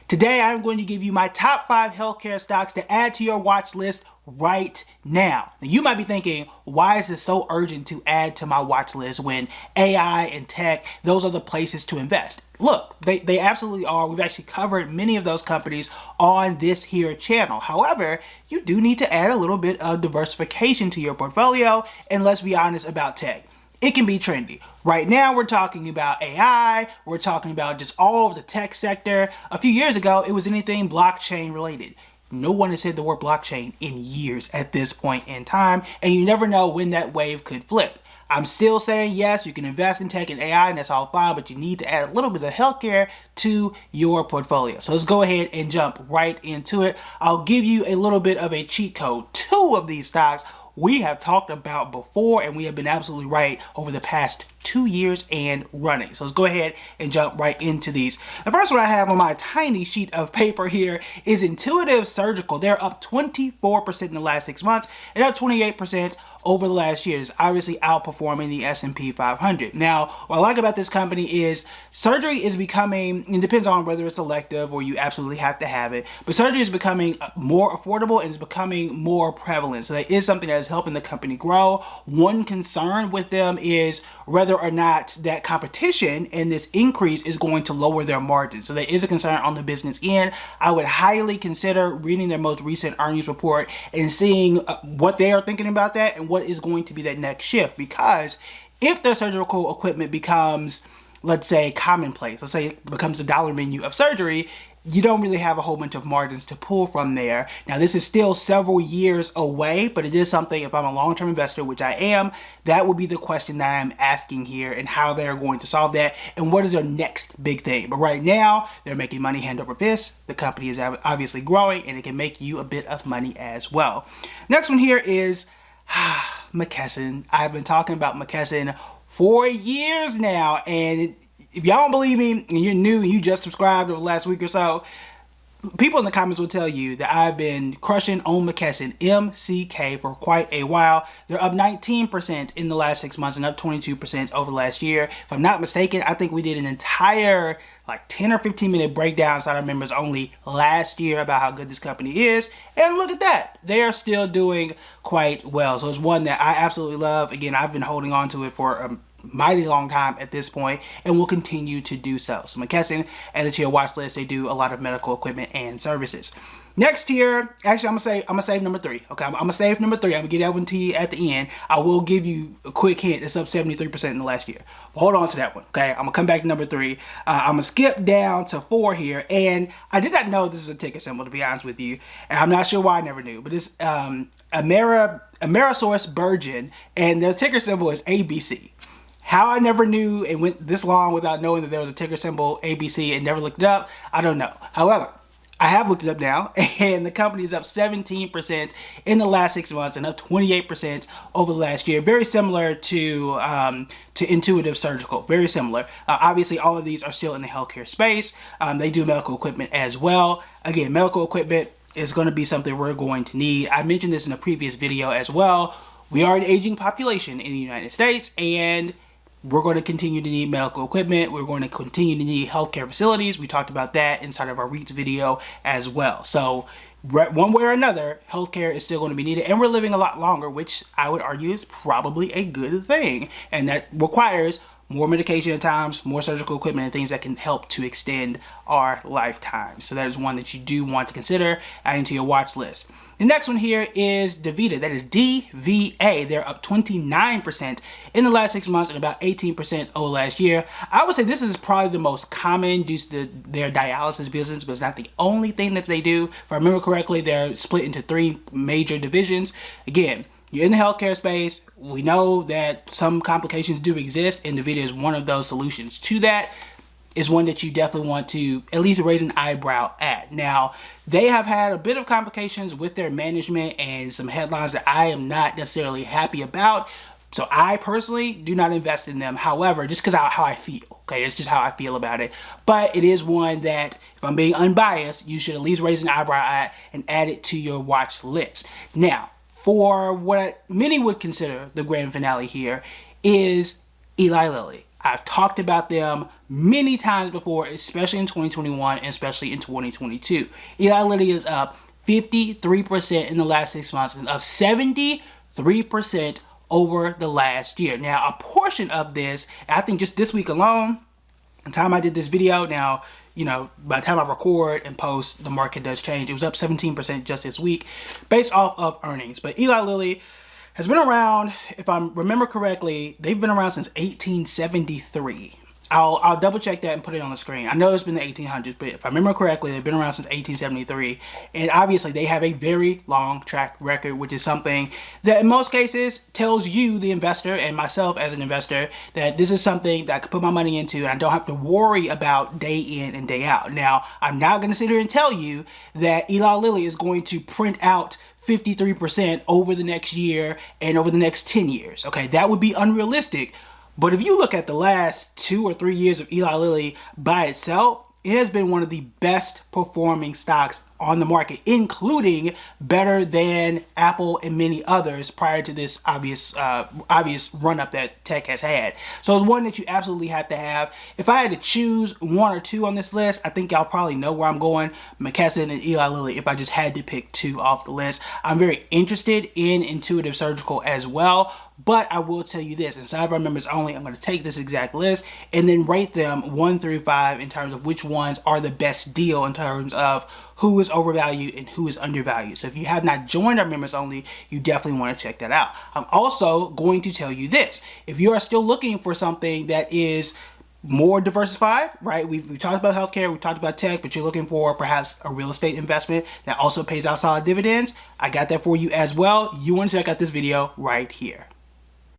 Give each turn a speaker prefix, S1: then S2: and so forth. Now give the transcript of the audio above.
S1: Today, I'm going to give you my top 5 healthcare stocks to add to your watch list right now. Now, you might be thinking, why is it so urgent to add to my watch list when AI and tech, those are the places to invest? Look, they absolutely are. We've actually covered many of those companies on this here channel. However, you do need to add a little bit of diversification to your portfolio, and let's be honest about tech. It can be trendy. Right now, we're talking about AI, we're talking about just all of the tech sector. A few years ago, it was anything blockchain related. No one has said the word blockchain in years at this point in time, and you never know when that wave could flip. I'm still saying yes, you can invest in tech and AI, and that's all fine, but you need to add a little bit of healthcare to your portfolio. So let's go ahead and jump right into it. I'll give you a little bit of a cheat code. 2 of these stocks we have talked about before, and we have been absolutely right over the past 2 years and running. So let's go ahead and jump right into these. The first one I have on my tiny sheet of paper here is Intuitive Surgical. They're up 24% in the last 6 months and up 28% over the last year. It's obviously outperforming the S&P 500. Now, what I like about this company is surgery is becoming, it depends on whether it's elective or you absolutely have to have it, but surgery is becoming more affordable and is becoming more prevalent. So that is something that is helping the company grow. One concern with them is whether or not that competition and this increase is going to lower their margins. So there is a concern on the business end. I would highly consider reading their most recent earnings report and seeing what they are thinking about that and what is going to be that next shift. Because if their surgical equipment becomes, let's say, commonplace, let's say it becomes the dollar menu of surgery, you don't really have a whole bunch of margins to pull from there. Now, this is still several years away, but it is something, if I'm a long-term investor, which I am, that would be the question that I'm asking here, and how they're going to solve that and what is their next big thing. But right now, they're making money hand over fist. The company is obviously growing, and it can make you a bit of money as well. Next one here is McKesson. I've been talking about McKesson for years now, and if y'all don't believe me and you're new and you just subscribed over the last week or so, people in the comments will tell you that I've been crushing on McKesson, MCK, for quite a while. They're up 19% in the last 6 months and up 22% over last year. If I'm not mistaken, I think we did an entire like 10 or 15 minute breakdown inside our members only last year about how good this company is. And look at that. They are still doing quite well. So it's one that I absolutely love. Again, I've been holding on to it for a mighty long time at this point and will continue to do so. So McKesson, add it to your watch list. They do a lot of medical equipment and services. Next here, actually, I'm gonna save number 3. Okay, I'm gonna save number 3. I'm gonna get that one to you at the end. I will give you a quick hint. It's up 73% in the last year. But hold on to that one. Okay, I'm gonna come back to number 3. I'm gonna skip down to 4 here, and I did not know this is a ticker symbol, to be honest with you, and I'm not sure why I never knew. But it's AmerisourceBergen, and their ticker symbol is ABC. How I never knew and went this long without knowing that there was a ticker symbol ABC and never looked it up, I don't know. However, I have looked it up now, and the company is up 17% in the last 6 months and up 28% over the last year. Very similar to Intuitive Surgical. Very similar. Obviously, all of these are still in the healthcare space. They do medical equipment as well. Again, medical equipment is going to be something we're going to need. I mentioned this in a previous video as well. We are an aging population in the United States, and we're going to continue to need medical equipment. We're going to continue to need healthcare facilities. We talked about that inside of our REITs video as well. So one way or another, healthcare is still going to be needed, and we're living a lot longer, which I would argue is probably a good thing. And that requires more medication at times, more surgical equipment, and things that can help to extend our lifetime. So that is one that you do want to consider adding to your watch list. The next one here is DaVita. That is DVA. They're up 29% in the last 6 months and about 18% over last year. I would say this is probably the most common due to their dialysis business, but it's not the only thing that they do. If I remember correctly, they're split into 3 major divisions. Again, you're in the healthcare space. We know that some complications do exist, and DaVita is one of those solutions to that. Is one that you definitely want to at least raise an eyebrow at. Now, they have had a bit of complications with their management and some headlines that I am not necessarily happy about. So I personally do not invest in them. However, just because how I feel, okay, it's just how I feel about it. But it is one that, if I'm being unbiased, you should at least raise an eyebrow at and add it to your watch list. Now, for what many would consider the grand finale here is Eli Lilly. I've talked about them many times before, especially in 2021 and especially in 2022. Eli Lilly is up 53% in the last 6 months and up 73% over the last year. Now, a portion of this, I think just this week alone, the time I did this video, now, you know, by the time I record and post, the market does change. It was up 17% just this week based off of earnings. But Eli Lilly has been around, if I remember correctly, they've been around since 1873. I'll double check that and put it on the screen. I know it's been the 1800s, but if I remember correctly, they've been around since 1873. And obviously they have a very long track record, which is something that in most cases tells you, the investor, and myself as an investor, that this is something that I could put my money into and I don't have to worry about day in and day out. Now, I'm not going to sit here and tell you that Eli Lilly is going to print out 53% over the next year and over the next 10 years. Okay, that would be unrealistic. But if you look at the last 2 or 3 years of Eli Lilly by itself, it has been one of the best performing stocks on the market, including better than Apple and many others prior to this obvious run up that tech has had. So it's one that you absolutely have to have. If I had to choose 1 or 2 on this list, I think y'all probably know where I'm going, McKesson and Eli Lilly, if I just had to pick 2 off the list. I'm very interested in Intuitive Surgical as well, but I will tell you this, inside of our members only, I'm going to take this exact list and then rate them 1 through 5 in terms of which ones are the best deal in terms of who is overvalued and who is undervalued. So if you have not joined our members only, you definitely want to check that out. I'm also going to tell you this. If you are still looking for something that is more diversified, right? We've talked about healthcare, we've talked about tech, but you're looking for perhaps a real estate investment that also pays out solid dividends, I got that for you as well. You want to check out this video right here.